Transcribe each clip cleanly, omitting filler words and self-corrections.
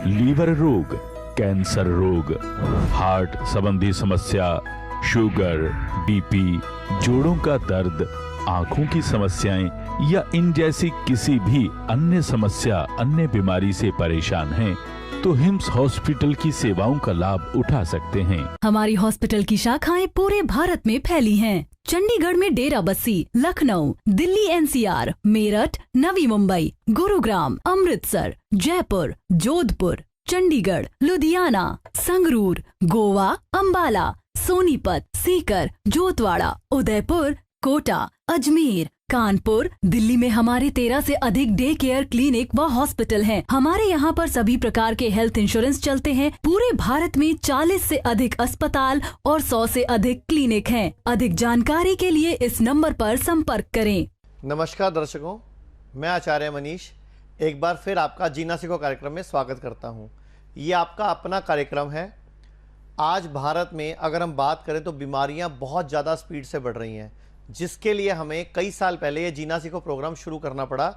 Liver रोग, cancer रोग, heart संबंधी समस्या, शुगर, बीपी, जोड़ों का दर्द, आंखों की समस्याएं या इन जैसी किसी भी अन्य समस्या, अन्य बीमारी से परेशान हैं तो हिम्स हॉस्पिटल की सेवाओं का लाभ उठा सकते हैं। हमारी हॉस्पिटल की शाखाएं पूरे भारत में फैली हैं। चंडीगढ़ में डेराबस्सी, लखनऊ, दिल्ली एनसीआर, मेरठ, नवी मुंबई, गुरुग्राम, अमृतसर, जयपुर, जोधपुर, चंडीगढ़, लुधियाना, संगरूर, गोवा, अंबाला, सोनीपत, सीकर, जोतवाड़ा, उदयपुर, कोटा, अजमेर, कानपुर, दिल्ली में हमारे 13 से अधिक डे केयर क्लिनिक व हॉस्पिटल हैं। हमारे यहाँ पर सभी प्रकार के हेल्थ इंश्योरेंस चलते हैं। पूरे भारत में 40 से अधिक अस्पताल और 100 से अधिक क्लिनिक हैं। अधिक जानकारी के लिए इस नंबर पर संपर्क करें। नमस्कार दर्शकों, मैं आचार्य मनीष एक बार फिर आपका जीना सीखो कार्यक्रम में स्वागत करता हूँ। ये आपका अपना कार्यक्रम है। आज भारत में अगर हम बात करें तो बीमारियाँ बहुत ज़्यादा स्पीड से बढ़ रही हैं, जिसके लिए हमें कई साल पहले ये जीना सीखो प्रोग्राम शुरू करना पड़ा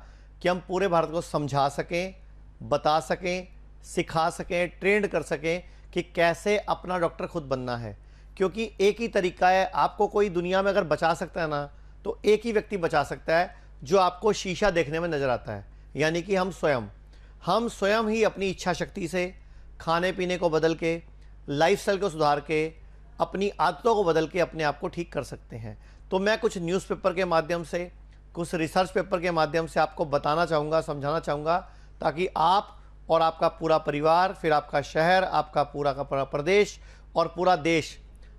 कि हम पूरे भारत को समझा सकें, बता सकें, सिखा सकें, ट्रेंड कर सकें कि कैसे अपना डॉक्टर खुद बनना है। क्योंकि एक ही तरीका है, आपको कोई दुनिया में अगर बचा सकता है ना, तो एक ही व्यक्ति बचा सकता है जो आपको शीशा देखने में नज़र आता है, यानी कि हम स्वयं ही अपनी इच्छा शक्ति से, खाने पीने को बदल के, लाइफस्टाइल को सुधार के, अपनी आदतों को बदल के अपने आप को ठीक कर सकते हैं। तो मैं कुछ न्यूज़पेपर के माध्यम से, कुछ रिसर्च पेपर के माध्यम से आपको बताना चाहूँगा, समझाना चाहूँगा, ताकि आप और आपका पूरा परिवार, फिर आपका शहर, आपका पूरा का पूरा प्रदेश और पूरा देश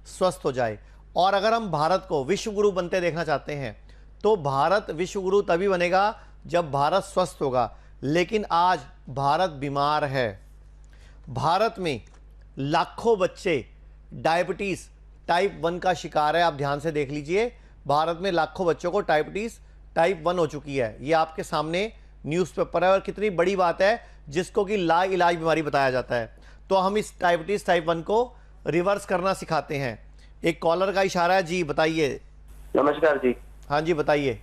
स्वस्थ हो जाए। और अगर हम भारत को विश्व गुरु बनते देखना चाहते हैं तो भारत विश्व गुरु तभी बनेगा जब भारत स्वस्थ होगा। लेकिन आज भारत बीमार है। भारत में लाखों बच्चे डायबिटीज़ टाइप 1 का शिकार है। आप ध्यान से देख लीजिए, भारत में लाखों बच्चों को डायबिटीज़ टाइप 1 हो चुकी है। ये आपके सामने न्यूज़पेपर है और कितनी बड़ी बात है, जिसको कि लाइलाज बीमारी बताया जाता है। तो हम इस डायबिटीज़ टाइप 1 को रिवर्स करना सिखाते हैं। एक कॉलर का इशारा है जी, बताइए। नमस्कार जी। हाँ जी, बताइए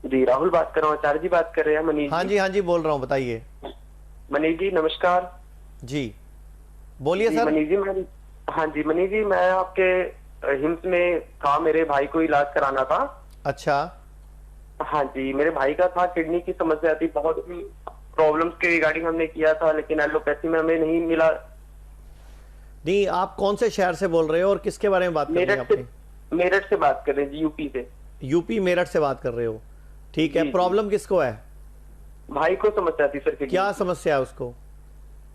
जी। राहुल बात कर रहा हूँ। आचार्य जी बात कर रहे हैं। मनीष हाँ जी बोल रहा हूँ, बताइए। मनीष जी नमस्कार जी, बोलिए सर। मनीष जी हाँ जी मनीष जी, मैं आपके हिम्स में था, मेरे भाई को इलाज कराना था। अच्छा। हाँ जी, मेरे भाई का था, किडनी की समस्या थी, बहुत प्रॉब्लम्स के रिगार्डिंग हमने किया था, लेकिन एलोपैथी में हमें नहीं मिला। नहीं, आप कौन से शहर से बोल रहे हो और किसके बारे में बात कर रहे हैं? मेरठ से बात कर रहे हैं जी, यूपी से। यूपी मेरठ से बात कर रहे हो, ठीक है। प्रॉब्लम किसको है? भाई को समस्या थी सर। क्या समस्या है उसको?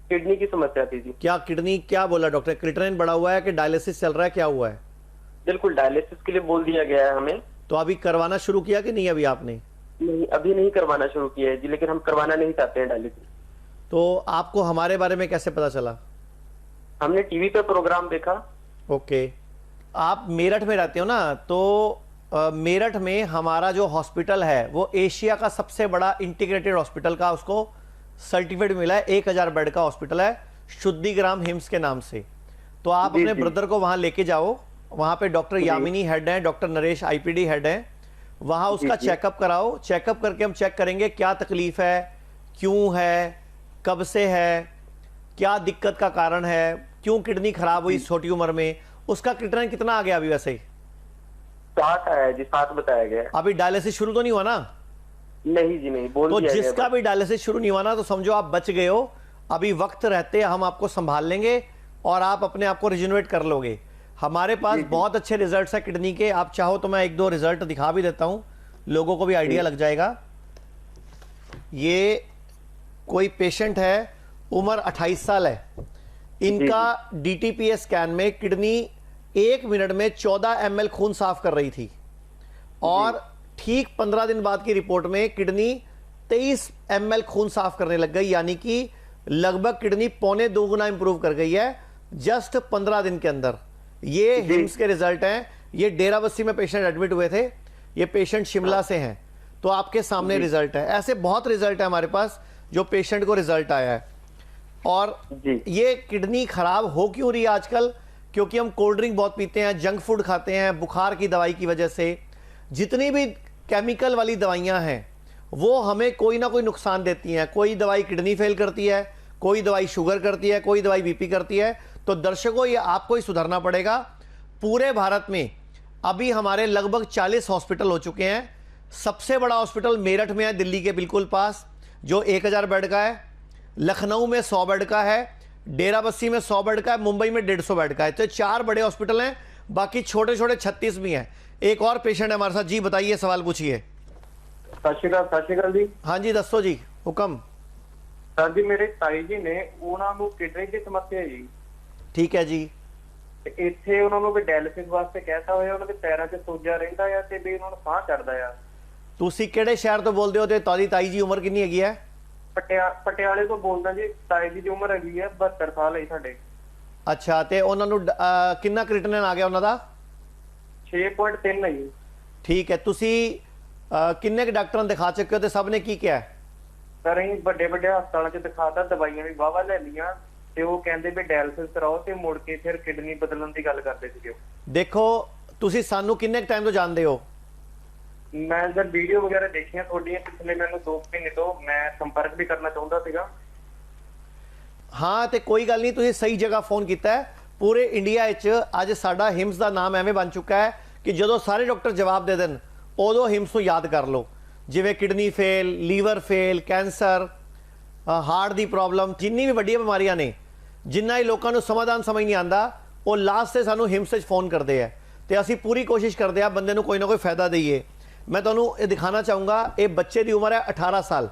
किडनी की समस्या थी जी। क्या किडनी, क्या बोला डॉक्टर? क्रिएटिनिन बढ़ा हुआ है कि डायलिसिस चल रहा है, क्या हुआ है? बिल्कुल डायलिसिस के लिए बोल दिया गया है हमें। तो अभी करवाना शुरू किया कि नहीं? अभी आपने नहीं, अभी नहीं करवाना शुरू किया है जी, लेकिन हम करवाना नहीं चाहते हैं डायलिसिस। तो आपको हमारे बारे में कैसे पता चला? हमने टीवी पे प्रोग्राम देखा। ओके, आप मेरठ में रहते हो ना, तो मेरठ में हमारा जो हॉस्पिटल है वो एशिया का सबसे बड़ा इंटीग्रेटेड हॉस्पिटल का उसको सर्टिफिकेट मिला है। 1000 बेड का हॉस्पिटल है, शुद्धिग्राम हिम्स के नाम से। तो आप अपने ब्रदर को वहां लेके जाओ। वहां पे डॉक्टर यामिनी हेड है, डॉक्टर नरेश आईपीडी हेड है। वहां उसका चेकअप कराओ। चेकअप करके हम चेक करेंगे क्या तकलीफ है, क्यों है, कब से है, क्या दिक्कत का कारण है, क्यों किडनी खराब हुई छोटी उम्र में, उसका क्रिएटिनिन कितना आ गया अभी? वैसे 7 है जी, 7 बताया गया। अभी डायलिसिस शुरू तो नहीं हुआ ना? नहीं जी नहीं, बोल तो दिया जिसका भी डायलिसिस शुरू नहीं हुआ ना, तो समझो आप बच गए हो। अभी वक्त रहते हम आपको संभाल लेंगे और आप अपने आप को रिजेनरेट कर लोगे। हमारे पास बहुत अच्छे रिजल्ट्स है किडनी के। आप चाहो तो मैं 1-2 रिजल्ट दिखा भी देता हूं, लोगों को भी आइडिया लग जाएगा। ये कोई पेशेंट है, उम्र 28 साल है। इनका डीटीपीएस स्कैन में किडनी 1 मिनट में 14 ml खून साफ कर रही थी और ठीक 15 दिन बाद की रिपोर्ट में किडनी 23 ml खून साफ करने लग गई, यानी कि लगभग किडनी 1.25 गुना इंप्रूव कर गई है जस्ट 15 दिन के अंदर। ये हिम्स के रिजल्ट हैं। ये डेराबस्सी में पेशेंट एडमिट हुए थे, ये पेशेंट शिमला से हैं। तो आपके सामने रिजल्ट है। ऐसे बहुत रिजल्ट है हमारे पास जो पेशेंट को रिजल्ट आया है। और ये किडनी खराब हो क्यों रही है आजकल? क्योंकि हम कोल्ड ड्रिंक बहुत पीते हैं, जंक फूड खाते हैं, बुखार की दवाई की वजह से। जितनी भी केमिकल वाली दवाइयां हैं वो हमें कोई ना कोई नुकसान देती हैं। कोई दवाई किडनी फेल करती है, कोई दवाई शुगर करती है, कोई दवाई बीपी करती है। तो दर्शकों, ये आपको ही सुधरना पड़ेगा। पूरे भारत में अभी हमारे लगभग 40 हॉस्पिटल हो चुके हैं। सबसे बड़ा हॉस्पिटल मेरठ में है, दिल्ली के बिल्कुल पास, जो 1000 बेड का है। लखनऊ में 100 बेड का है, डेराबस्सी में 100 बेड का है, मुंबई में 150 बेड का है। तो 4 बड़े हॉस्पिटल हैं, बाकी छोटे छोटे 36 भी हैं। एक और पेशेंट है हमारे साथ। जी बताइए, सवाल पूछिए। सत श्री अकाल जी। हाँ जी, दसो जी, हुक्म। सर जी, मेरे ताई जी ने ਉਹਨਾਂ ਨੂੰ ਕਿਡਨੀ ਦੀ ਸਮੱਸਿਆ ਹੈ ਜੀ। ठीक है जी। ਤੇ ਇੱਥੇ ਉਹਨਾਂ ਨੂੰ ਵੀ ਡਾਇਲਿਸਿਸ ਵਾਸਤੇ ਕਹਿਤਾ ਹੋਇਆ, ਉਹਨਾਂ ਦੇ ਪੈਰਾਂ 'ਚ ਸੋਜਾ ਰਹਿੰਦਾ ਆ ਤੇ ਵੀ ਉਹਨਾਂ ਨੂੰ ਸਾਹ ਚੜਦਾ ਆ। ਤੁਸੀਂ ਕਿਹੜੇ ਸ਼ਹਿਰ ਤੋਂ ਬੋਲਦੇ ਹੋ ਤੇ ਤੁਹਾਡੀ ਤਾਈ ਜੀ ਉਮਰ ਕਿੰਨੀ ਹੈਗੀ ਹੈ? ਪਟਿਆਲੇ ਤੋਂ ਬੋਲਦਾ ਜੀ। ਤਾਈ ਜੀ ਦੀ ਉਮਰ ਹੈਗੀ ਹੈ 72 ਸਾਲ ਹੈ ਸਾਡੇ। ਅੱਛਾ, ਤੇ ਉਹਨਾਂ ਨੂੰ ਕਿੰਨਾ ਕ੍ਰਿਟਿਨਿਨ ਆ ਗਿਆ ਉਹਨਾਂ ਦਾ? 6.3 ਹੈ ਜੀ। ਠੀਕ ਹੈ। ਤੁਸੀਂ ਕਿੰਨੇ ਕੁ ਡਾਕਟਰਾਂ ਨੂੰ ਦਿਖਾ ਚੁੱਕੇ ਹੋ ਤੇ ਸਭ ਨੇ ਕੀ ਕਿਹਾ? ਸਰ ਅਸੀਂ ਵੱਡੇ ਵੱਡੇ ਹਸਪਤਾਲਾਂ 'ਚ ਦਿਖਾਤਾ, ਦਵਾਈਆਂ ਵੀ ਵਾਵਾ ਲੈ ਲਈਆਂ ਤੇ ਉਹ ਕਹਿੰਦੇ ਵੀ ਡਾਇਲਿਸਿਸ ਕਰਾਓ ਤੇ ਮੁੜ ਕੇ ਫਿਰ ਕਿਡਨੀ ਬਦਲਣ ਦੀ ਗੱਲ ਕਰਦੇ ਸੀਗੇ। ਦੇਖੋ, ਤੁਸੀਂ ਸਾਨੂੰ ਕਿੰਨੇ ਕੁ ਟਾਈਮ ਤੋਂ ਜਾਣਦੇ ਹੋ? ਮੈਂ ਜਦ ਵੀਡੀਓ ਵਗੈਰਾ ਦੇਖੀਆਂ ਤੁਹਾਡੀਆਂ ਪਿਛਲੇ ਮੈਨੂੰ 2 ਮਹੀਨੇ ਤੋਂ, ਮੈਂ ਸੰਪਰਕ ਵੀ ਕਰਨਾ ਚਾਹੁੰਦਾ ਸੀਗਾ। ਹਾਂ, ਤੇ ਕੋਈ ਗੱਲ ਨਹੀਂ, ਤੁਸੀਂ ਸਹੀ ਜਗ੍ਹਾ ਫੋਨ ਕੀਤਾ ਹੈ। ਪੂਰੇ ਇੰਡੀਆ ਵਿੱਚ ਅੱਜ ਸਾਡਾ ਹਿਮਸ ਦਾ ਨਾਮ ਐਵੇਂ ਬਣ ਚੁੱਕਾ ਹੈ ਕਿ ਜਦੋਂ ਸਾਰੇ ਡਾਕਟਰ ਜਵਾਬ ਦੇ ਦੇਣ ਉਦੋਂ ਹਿਮਸ ਨੂੰ ਯਾਦ ਕਰ ਲਓ। ਜਿਵੇਂ kidney fail, liver fail, cancer, heart ਦੀ ਪ੍ਰੋਬਲਮ, ਜਿੰਨੀ ਵੀ ਵੱਡੀਆਂ ਬਿਮਾਰੀਆਂ ਨੇ, ਜਿੰਨਾ ਹੀ ਲੋਕਾਂ ਨੂੰ ਸਮਾਧਾਨ ਸਮਝ ਨਹੀਂ ਆਉਂਦਾ, ਉਹ ਲਾਸਟ ਤੇ ਸਾਨੂੰ ਹਿਮਸ 'ਚ ਫੋਨ ਕਰਦੇ ਆ ਤੇ ਅਸੀਂ ਪੂਰੀ ਕੋਸ਼ਿਸ਼ ਕਰਦੇ ਆ ਬੰਦੇ ਨੂੰ ਕੋਈ ਨਾ ਕੋਈ ਫਾਇਦਾ ਦਈਏ। ਮੈਂ ਤੁਹਾਨੂੰ ਇਹ ਦਿਖਾਣਾ ਚਾਹੂੰਗਾ। ਇਹ ਬੱਚੇ ਦੀ ਉਮਰ ਹੈ 18 ਸਾਲ।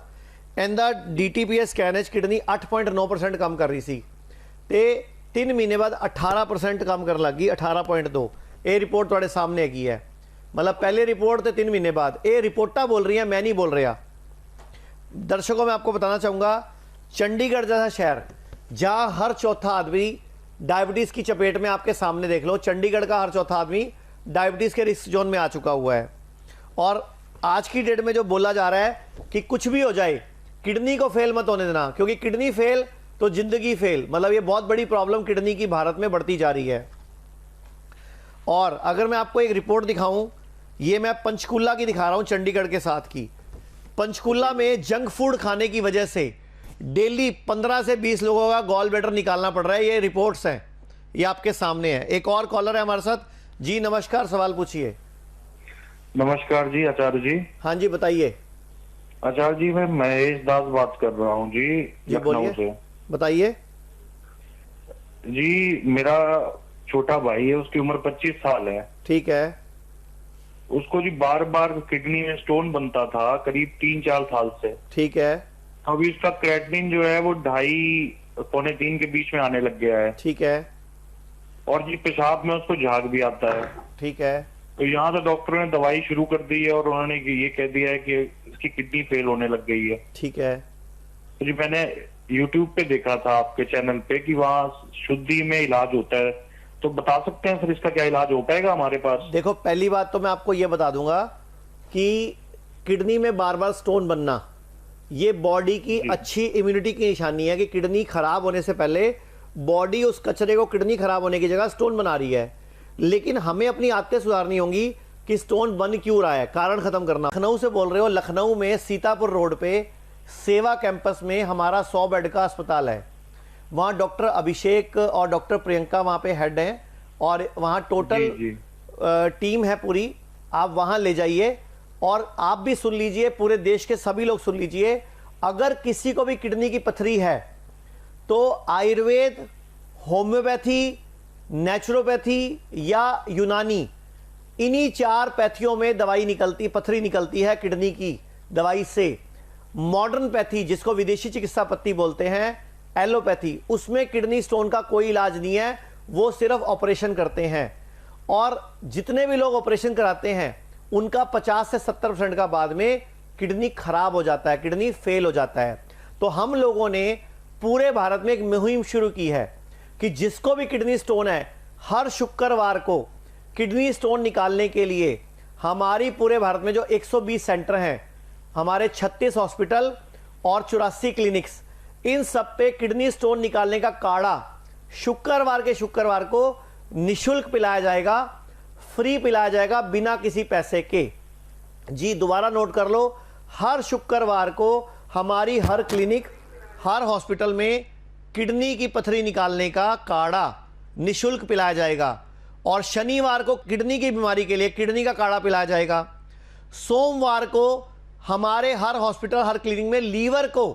ਇਹਦਾ DTPA ਸਕੈਨ ਵਿੱਚ ਕਿਡਨੀ 8.9% ਕੰਮ ਕਰ ਰਹੀ ਸੀ ਤੇ 3 ਮਹੀਨੇ ਬਾਅਦ 18% ਕੰਮ ਕਰਨ ਲੱਗ ਗਈ, 18.2। ਇਹ ਰਿਪੋर्ट ਤੁਹਾਡੇ ਸਾਹਮਣੇ ਹੈਗੀ ਹੈ। मतलब पहले रिपोर्ट तो 3 महीने बाद। ये रिपोर्टा बोल रही हैं, मैं नहीं बोल रहा। दर्शकों, मैं आपको बताना चाहूँगा, चंडीगढ़ जैसा शहर जहाँ हर चौथा आदमी डायबिटीज़ की चपेट में, आपके सामने देख लो, चंडीगढ़ का हर चौथा आदमी डायबिटीज़ के रिस्क जोन में आ चुका हुआ है। और आज की डेट में जो बोला जा रहा है कि कुछ भी हो जाए, किडनी को फेल मत होने देना, क्योंकि किडनी फेल तो ज़िंदगी फेल। मतलब ये बहुत बड़ी प्रॉब्लम किडनी की भारत में बढ़ती जा रही है। और अगर मैं आपको एक रिपोर्ट दिखाऊं, ये मैं पंचकुला की दिखा रहा हूं, चंडीगढ़ के साथ की। पंचकुला में जंक फूड खाने की वजह से डेली 15 से 20 लोगों का गॉल ब्लैडर निकालना पड़ रहा है। ये रिपोर्ट्स हैं, ये आपके सामने है। एक और कॉलर है हमारे साथ। जी नमस्कार, सवाल पूछिए। नमस्कार जी, आचार्य जी। हाँ जी बताइए। आचार्य जी, मैं महेश दास बात कर रहा हूँ जी, लखनऊ से। बताइए जी। मेरा छोटा भाई है, उसकी उम्र 25 साल है। ठीक है। उसको जी बार बार किडनी में स्टोन बनता था करीब 3-4 साल से। ठीक है। अभी उसका क्रेटिनिन जो है वो 2.5-3 के बीच में आने लग गया है। ठीक है। और जी पेशाब में उसको झाग भी आता है। ठीक है। तो यहाँ तो डॉक्टर ने दवाई शुरू कर दी है और उन्होंने ये कह दिया है कि इसकी किडनी फेल होने लग गई है। ठीक है। तो जी मैंने YouTube पे देखा था आपके चैनल पे कि वहाँ शुद्धि में इलाज होता है, तो बता सकते हैं सर इसका क्या इलाज हो पाएगा हमारे पास? देखो, पहली बात तो मैं आपको ये बता दूंगा कि किडनी में बार बार स्टोन बनना ये बॉडी की अच्छी इम्यूनिटी की निशानी है कि किडनी खराब होने से पहले बॉडी उस कचरे को किडनी खराब होने की जगह स्टोन बना रही है। लेकिन हमें अपनी आदतें सुधारनी होंगी कि स्टोन बन क्यों रहा है, कारण खत्म करना। लखनऊ से बोल रहे हो? लखनऊ में सीतापुर रोड पे सेवा कैंपस में हमारा 100 बेड का अस्पताल है। वहाँ डॉक्टर अभिषेक और डॉक्टर प्रियंका वहाँ पे हेड हैं और वहाँ टोटल टीम है पूरी। आप वहाँ ले जाइए और आप भी सुन लीजिए, पूरे देश के सभी लोग सुन लीजिए। अगर किसी को भी किडनी की पथरी है तो आयुर्वेद, होम्योपैथी, नेचुरोपैथी या यूनानी, इन्हीं 4 पैथियों में दवाई निकलती, पथरी निकलती है किडनी की दवाई से। मॉडर्न पैथी, जिसको विदेशी चिकित्सा पत्ती बोलते हैं, एलोपैथी, उसमें किडनी स्टोन का कोई इलाज नहीं है, वो सिर्फ ऑपरेशन करते हैं। और जितने भी लोग ऑपरेशन कराते हैं उनका 50 से 70% का बाद में किडनी खराब हो जाता है, किडनी फेल हो जाता है। तो हम लोगों ने पूरे भारत में एक मुहिम शुरू की है कि जिसको भी किडनी स्टोन है, हर शुक्रवार को किडनी स्टोन निकालने के लिए हमारी पूरे भारत में जो 120 सेंटर हैं, हमारे 36 हॉस्पिटल और 84 क्लिनिक्स, इन सब पे किडनी स्टोन निकालने का काढ़ा शुक्रवार के शुक्रवार को निशुल्क पिलाया जाएगा, फ्री पिलाया जाएगा, बिना किसी पैसे के। जी दोबारा नोट कर लो, हर शुक्रवार को हमारी हर क्लिनिक, हर हॉस्पिटल में किडनी की पथरी निकालने का काढ़ा निशुल्क पिलाया जाएगा। और शनिवार को किडनी की बीमारी के लिए किडनी का काढ़ा पिलाया जाएगा। सोमवार को हमारे हर हॉस्पिटल, हर क्लिनिक में लीवर को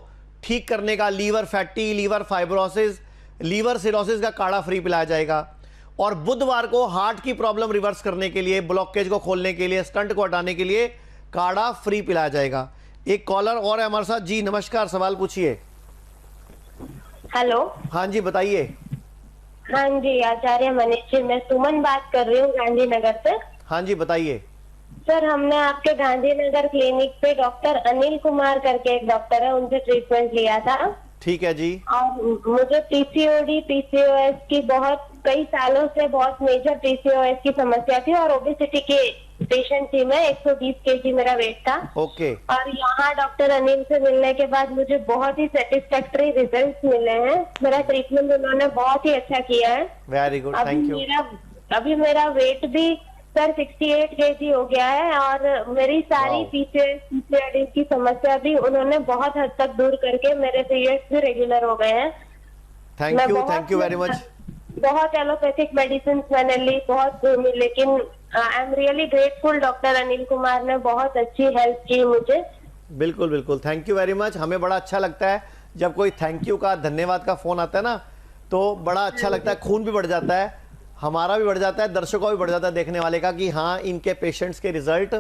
ठीक करने का, liver fatty, liver fibrosis, liver cirrhosis का काढ़ा फ्री पिलाया जाएगा। और बुधवार को हार्ट की प्रॉब्लम रिवर्स करने के लिए, ब्लॉकेज को खोलने के लिए, स्टंट को हटाने के लिए काढ़ा फ्री पिलाया जाएगा। एक कॉलर और है हमारे साथ। जी नमस्कार, सवाल पूछिए। हेलो। हाँ जी बताइए। हाँ जी आचार्य मनीष जी, मैं सुमन बात कर रही हूँ गांधीनगर से। हाँ जी बताइए। सर हमने आपके गांधीनगर क्लिनिक पे डॉक्टर अनिल कुमार करके एक डॉक्टर है, उनसे ट्रीटमेंट लिया था। ठीक है जी। और मुझे पीसीओडी, पीसीओएस की कई सालों से बहुत मेजर पीसीओएस की समस्या थी और ओबेसिटी के पेशेंट थी मैं। 120 केजी मेरा वेट था। ओके। और यहाँ डॉक्टर अनिल से मिलने के बाद मुझे बहुत ही सेटिस्फैक्टरी रिजल्ट्स मिले हैं। मेरा ट्रीटमेंट उन्होंने बहुत ही अच्छा किया है। Very good, thank you. अभी मेरा वेट भी सर 68 केजी हो गया है और मेरी सारी पीसीओडी की समस्या भी उन्होंने बहुत हद तक दूर करके मेरे पीरियड्स भी रेगुलर हो गए हैं। Thank you very much. बहुत एलोपैथिक मेडिसिन मैंने ली, बहुत घूमी, लेकिन आई am really grateful. Doctor Anil Kumar ने बहुत अच्छी हेल्प की मुझे। बिल्कुल बिल्कुल, थैंक यू वेरी मच। हमें बड़ा अच्छा लगता है जब कोई थैंक यू का, धन्यवाद का फोन आता है ना, तो बड़ा अच्छा लगता है, खून भी बढ़ जाता है, हमारा भी बढ़ जाता है, दर्शकों का भी बढ़ जाता है देखने वाले का, कि हाँ इनके पेशेंट्स के रिजल्ट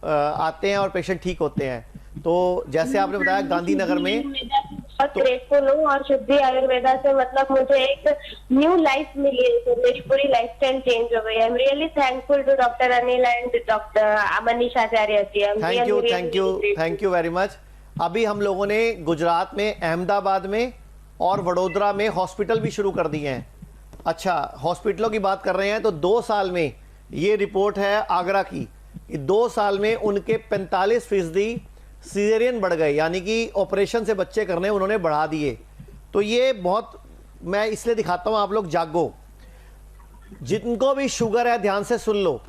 आते हैं और पेशेंट ठीक होते हैं। तो जैसे आपने बताया गांधीनगर में, बहुत ग्रेटफुल हूँ और शुद्धि आयुर्वेदा से मतलब मुझे एक न्यू लाइफ मिली है, तो मेरी पूरी लाइफस्टाइल चेंज हो गई है। I am really thankful to doctor Anil and doctor Manish Acharya ji. Thank you very much. अभी हम लोगों ने गुजरात में, अहमदाबाद में और वडोदरा में हॉस्पिटल भी शुरू कर दिए हैं। अच्छा, हॉस्पिटलों की बात कर रहे हैं तो 2 साल में, ये रिपोर्ट है आगरा की, 2 साल में उनके 45% सीजेरियन बढ़ गए, यानी कि ऑपरेशन से बच्चे करने उन्होंने बढ़ा दिए। तो ये बहुत, मैं इसलिए दिखाता हूं, आप लोग जागो। जिनको भी शुगर है ध्यान से सुन लो,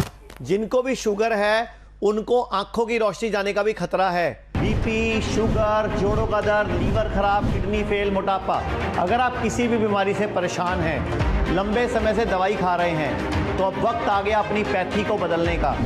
जिनको भी शुगर है उनको आंखों की रोशनी जाने का भी खतरा है। बीपी, शुगर, जोड़ों का दर्द, लीवर खराब, किडनी फेल, मोटापा, अगर आप किसी भी बीमारी से परेशान हैं, लंबे समय से दवाई खा रहे हैं, तो अब वक्त आ गया अपनी पैथी को बदलने का,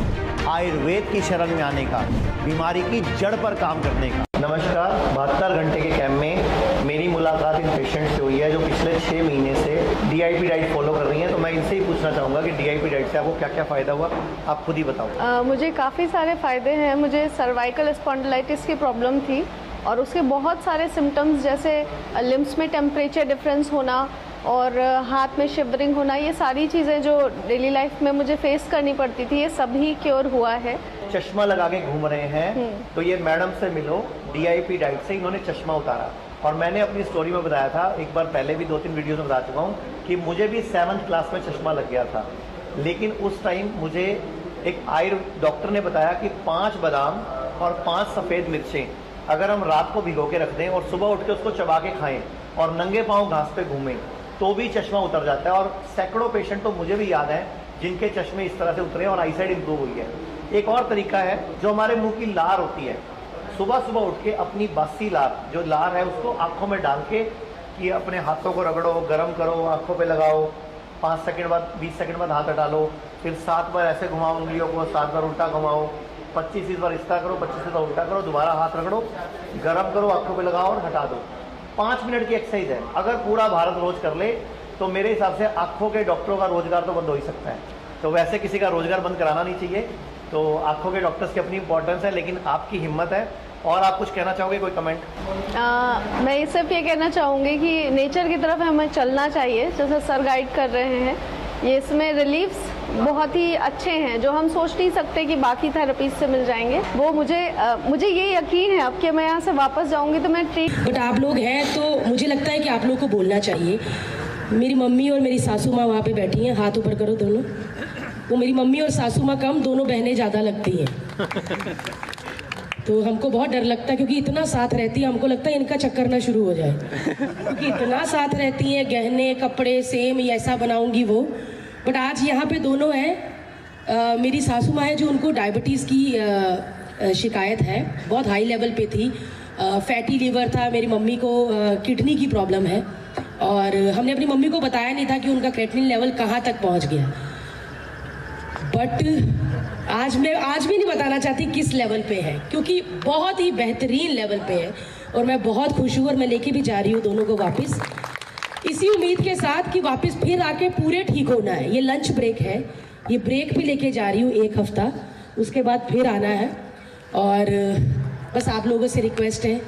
आयुर्वेद की शरण में आने का, बीमारी की जड़ पर काम करने का। नमस्कार, 72 घंटे के कैंप में मेरी मुलाकात इन पेशेंट से हुई है जो पिछले 6 महीने से DIP डाइट फॉलो कर रही हैं। तो मैं इनसे ही पूछना चाहूँगा कि DIP डाइट से आपको क्या क्या फ़ायदा हुआ, आप खुद ही बताओ। मुझे काफ़ी सारे फ़ायदे हैं। मुझे सर्वाइकल स्पॉन्डिलाइटिस की प्रॉब्लम थी और उसके बहुत सारे सिम्टम्स, जैसे लिम्स में टेम्परेचर डिफरेंस होना और हाथ में शिवरिंग होना, ये सारी चीज़ें जो डेली लाइफ में मुझे फेस करनी पड़ती थी, ये सभी क्योर हुआ है। चश्मा लगा के घूम रहे हैं तो ये मैडम से मिलो, DIP डाइट से इन्होंने चश्मा उतारा। और मैंने अपनी स्टोरी में बताया था, एक बार पहले भी 2-3 वीडियोस में बता चुका हूँ कि मुझे भी 7th क्लास में चश्मा लग गया था, लेकिन उस टाइम मुझे एक डॉक्टर ने बताया कि 5 बादाम और 5 सफ़ेद मिर्चें अगर हम रात को भिगो के रख दें और सुबह उठ के उसको चबा के खाएं और नंगे पाँव घास पे घूमें तो भी चश्मा उतर जाता है। और सैकड़ों पेशेंट तो मुझे भी याद है जिनके चश्मे इस तरह से उतरे और आईसाइट इंप्रूव हुई है। एक और तरीका है, जो हमारे मुंह की लार होती है, सुबह सुबह उठ के अपनी बासी लार, जो लार है उसको आंखों में डाल के, कि अपने हाथों को रगड़ो, गर्म करो, आंखों पे लगाओ, 5 सेकंड बाद 20 सेकंड बाद हाथ हटा लो, फिर 7 बार ऐसे घुमाओ उंगलियों को, 7 बार उल्टा घुमाओ, 25 बार इस तरह करो, 25 बार उल्टा करो, दोबारा हाथ रगड़ो, गर्म करो, आंखों पे लगाओ और हटा दो। 5 मिनट की एक्सरसाइज है। अगर पूरा भारत रोज कर ले तो मेरे हिसाब से आंखों के डॉक्टरों का रोजगार तो बंद हो ही सकता है। तो वैसे किसी का रोजगार बंद कराना नहीं चाहिए। तो आंखों के डॉक्टर्स की अपनी इंपॉर्टेंस है, लेकिन आपकी हिम्मत है। और आप कुछ कहना चाहोगे, कोई कमेंट? मैं ये सिर्फ ये कहना चाहूँगी कि नेचर की तरफ हमें चलना चाहिए, जैसे सर गाइड कर रहे हैं। ये इसमें रिलीफ्स बहुत ही अच्छे हैं जो हम सोच नहीं सकते कि बाकी थेरेपीज से मिल जाएंगे। वो मुझे ये यकीन है अब कि मैं यहाँ से वापस जाऊँगी तो मैं बट आप लोग हैं तो मुझे लगता है कि आप लोग को बोलना चाहिए। मेरी मम्मी और मेरी सासू माँ वहाँ पे बैठी हैं, हाथ ऊपर करो दोनों। वो मेरी मम्मी और सासू माँ कम, दोनों बहनें ज़्यादा लगती हैं। तो हमको बहुत डर लगता है क्योंकि इतना साथ रहती है, हमको लगता है इनका चक्कर ना शुरू हो जाए क्योंकि इतना साथ रहती हैं, गहने कपड़े सेम ऐसा बनाऊंगी वो। बट आज यहाँ पे दोनों हैं। मेरी सासू माँ है जो उनको डायबिटीज़ की शिकायत है, बहुत हाई लेवल पे थी, फैटी लीवर था। मेरी मम्मी को किडनी की प्रॉब्लम है और हमने अपनी मम्मी को बताया नहीं था कि उनका क्रेटिनिन लेवल कहाँ तक पहुँच गया। बट आज भी नहीं बताना चाहती किस लेवल पे है, क्योंकि बहुत ही बेहतरीन लेवल पे है और मैं बहुत खुश हूँ और मैं लेके भी जा रही हूँ दोनों को वापस, इसी उम्मीद के साथ कि वापस फिर आके पूरे ठीक होना है। ये लंच ब्रेक है, ये ब्रेक भी लेके जा रही हूँ 1 हफ्ता, उसके बाद फिर आना है। और बस आप लोगों से रिक्वेस्ट है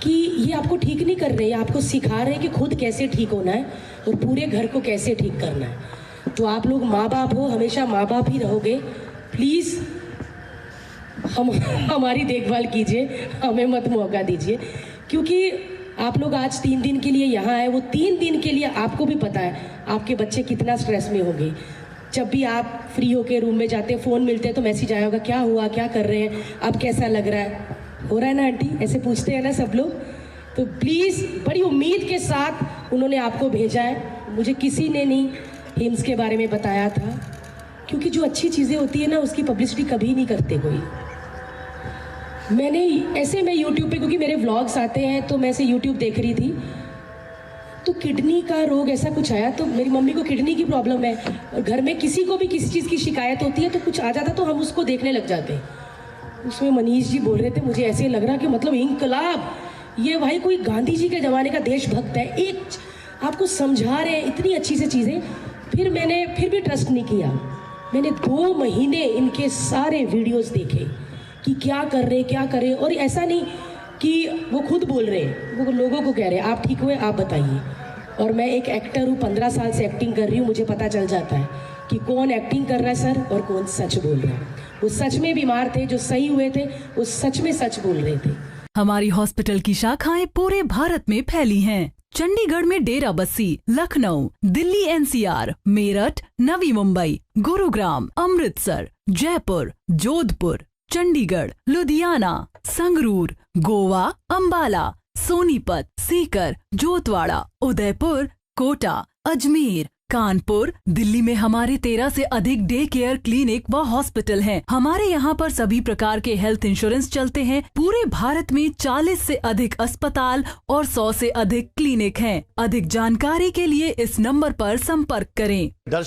कि ये आपको ठीक नहीं कर रहे हैं, आपको सिखा रहे हैं कि खुद कैसे ठीक होना है और पूरे घर को कैसे ठीक करना है। तो आप लोग माँ बाप हो, हमेशा माँ बाप ही रहोगे, प्लीज़ हमारी देखभाल कीजिए, हमें मत मौका दीजिए, क्योंकि आप लोग आज 3 दिन के लिए यहाँ आए, वो 3 दिन के लिए आपको भी पता है आपके बच्चे कितना स्ट्रेस में होंगे। जब भी आप फ्री होके रूम में जाते हैं, फ़ोन मिलते हैं तो मैसेज आया होगा, क्या हुआ, क्या कर रहे हैं, अब कैसा लग रहा है, हो रहा है ना आंटी, ऐसे पूछते हैं ना सब लोग। तो प्लीज़ बड़ी उम्मीद के साथ उन्होंने आपको भेजा है, मुझे किसी ने नहीं हिम्स के बारे में बताया था, क्योंकि जो अच्छी चीज़ें होती है ना उसकी पब्लिसिटी कभी नहीं करते कोई। मैं यूट्यूब पे, क्योंकि मेरे व्लॉग्स आते हैं तो मैं ऐसे यूट्यूब देख रही थी तो किडनी का रोग ऐसा कुछ आया, तो मेरी मम्मी को किडनी की प्रॉब्लम है और घर में किसी को भी किसी चीज़ की शिकायत होती है तो कुछ आ जाता तो हम उसको देखने लग जाते हैं। उसमें मनीष जी बोल रहे थे, मुझे ऐसे लग रहा कि मतलब इनकलाब, ये भाई कोई गांधी जी के ज़माने का देशभक्त है, एक आपको समझा रहे हैं इतनी अच्छी से चीज़ें। मैंने फिर भी ट्रस्ट नहीं किया, मैंने 2 महीने इनके सारे वीडियोस देखे कि क्या कर रहे, और ऐसा नहीं कि वो खुद बोल रहे हैं, वो लोगों को कह रहे हैं आप ठीक हुए, आप बताइए। और मैं एक एक्टर हूँ, 15 साल से एक्टिंग कर रही हूँ, मुझे पता चल जाता है कि कौन एक्टिंग कर रहा है सर और कौन सच बोल रहा है। वो सच में बीमार थे, जो सही हुए थे वो सच में सच बोल रहे थे। हमारी हॉस्पिटल की शाखाएं पूरे भारत में फैली हैं। चंडीगढ़ में डेराबस्सी, लखनऊ, दिल्ली एनसीआर, मेरठ, नवी मुंबई, गुरुग्राम, अमृतसर, जयपुर, जोधपुर, चंडीगढ़, लुधियाना, संगरूर, गोवा, अंबाला, सोनीपत, सीकर, जोतवाड़ा, उदयपुर, कोटा, अजमेर, कानपुर, दिल्ली में हमारे 13 से अधिक डे केयर क्लिनिक व हॉस्पिटल हैं। हमारे यहाँ पर सभी प्रकार के हेल्थ इंश्योरेंस चलते हैं। पूरे भारत में 40 से अधिक अस्पताल और 100 से अधिक क्लिनिक हैं। अधिक जानकारी के लिए इस नंबर पर संपर्क करें।